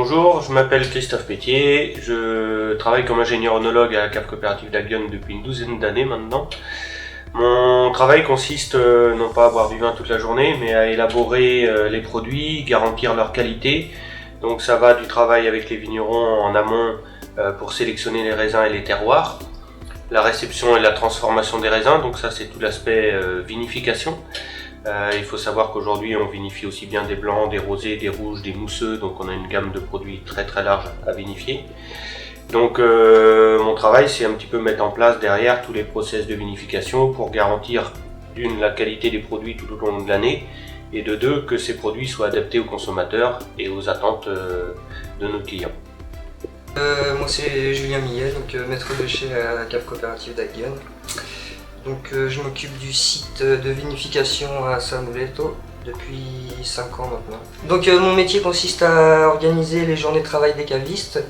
Bonjour, je m'appelle Christophe Pétier, je travaille comme ingénieur œnologue à la cave coopérative d'Aguionne depuis une douzaine d'années maintenant. Mon travail consiste non pas à boire du vin toute la journée, mais à élaborer les produits, garantir leur qualité. Donc ça va du travail avec les vignerons en amont pour sélectionner les raisins et les terroirs, la réception et la transformation des raisins, donc ça c'est tout l'aspect vinification. Il faut savoir qu'aujourd'hui on vinifie aussi bien des blancs, des rosés, des rouges, des mousseux, donc on a une gamme de produits très large à vinifier. Donc mon travail c'est un petit peu mettre en place derrière tous les process de vinification pour garantir d'une la qualité des produits tout au long de l'année et de deux que ces produits soient adaptés aux consommateurs et aux attentes de nos clients. Moi c'est Julien Millet, donc maître de chez à la cave coopérative d'Aguionne. Donc je m'occupe du site de vinification à San Veto depuis 5 ans maintenant. Donc mon métier consiste à organiser les journées de travail des cavistes,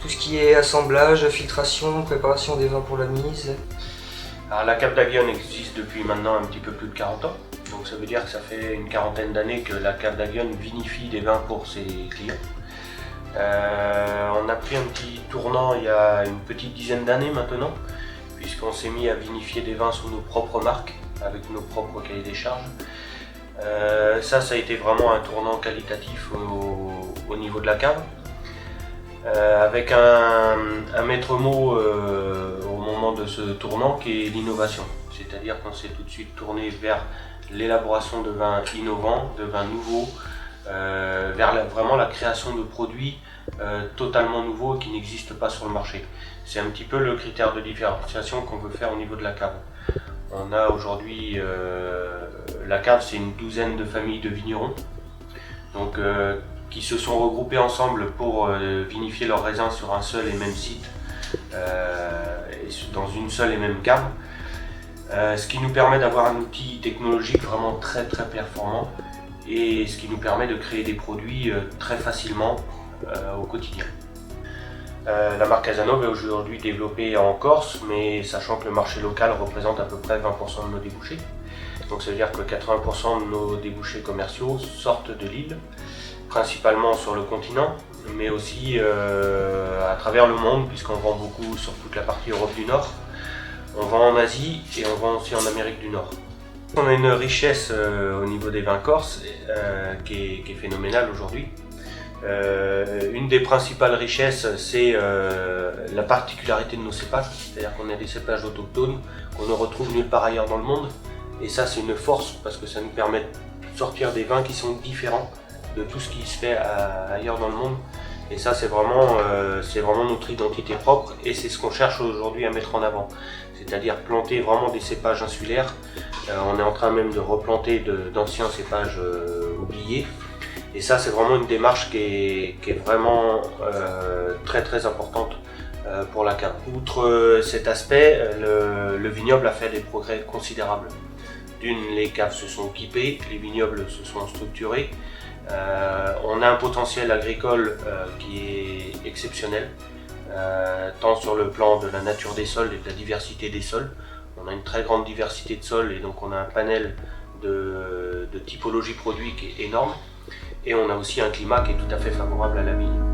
tout ce qui est assemblage, filtration, préparation des vins pour la mise. Alors, la cave d'Aguionne existe depuis maintenant un petit peu plus de 40 ans, donc ça veut dire que ça fait une quarantaine d'années que la cave d'Aguionne vinifie des vins pour ses clients. On a pris un petit tournant il y a une petite dizaine d'années maintenant, puisqu'on s'est mis à vinifier des vins sous nos propres marques, avec nos propres cahiers des charges. Ça a été vraiment un tournant qualitatif au niveau de la cave, avec un maître mot au moment de ce tournant qui est l'innovation. C'est-à-dire qu'on s'est tout de suite tourné vers l'élaboration de vins innovants, de vins nouveaux, vers vraiment la création de produits totalement nouveaux qui n'existent pas sur le marché. C'est un petit peu le critère de différenciation qu'on veut faire au niveau de la cave. On a aujourd'hui, la cave c'est une douzaine de familles de vignerons donc, qui se sont regroupés ensemble pour vinifier leurs raisins sur un seul et même site, et dans une seule et même gamme. Ce qui nous permet d'avoir un outil technologique vraiment très performant et ce qui nous permet de créer des produits très facilement au quotidien. La marque Casanova est aujourd'hui développée en Corse, mais sachant que le marché local représente à peu près 20% de nos débouchés. Donc ça veut dire que 80% de nos débouchés commerciaux sortent de l'île, principalement sur le continent, mais aussi à travers le monde, puisqu'on vend beaucoup sur toute la partie Europe du Nord. On vend en Asie et on vend aussi en Amérique du Nord. On a une richesse au niveau des vins corses qui est phénoménale aujourd'hui. Une des principales richesses, c'est la particularité de nos cépages, c'est-à-dire qu'on a des cépages autochtones qu'on ne retrouve nulle part ailleurs dans le monde, et ça c'est une force parce que ça nous permet de sortir des vins qui sont différents de tout ce qui se fait ailleurs dans le monde, et ça c'est vraiment notre identité propre et c'est ce qu'on cherche aujourd'hui à mettre en avant, c'est-à-dire planter vraiment des cépages insulaires. On est en train même de replanter d'anciens cépages oubliés. Et ça, c'est vraiment une démarche qui est vraiment très importante pour la cave. Outre cet aspect, le vignoble a fait des progrès considérables. D'une, les caves se sont équipées, les vignobles se sont structurés. On a un potentiel agricole qui est exceptionnel, tant sur le plan de la nature des sols et de la diversité des sols. On a une très grande diversité de sols et donc on a un panel de typologie produit qui est énorme. Et on a aussi un climat qui est tout à fait favorable à la vigne.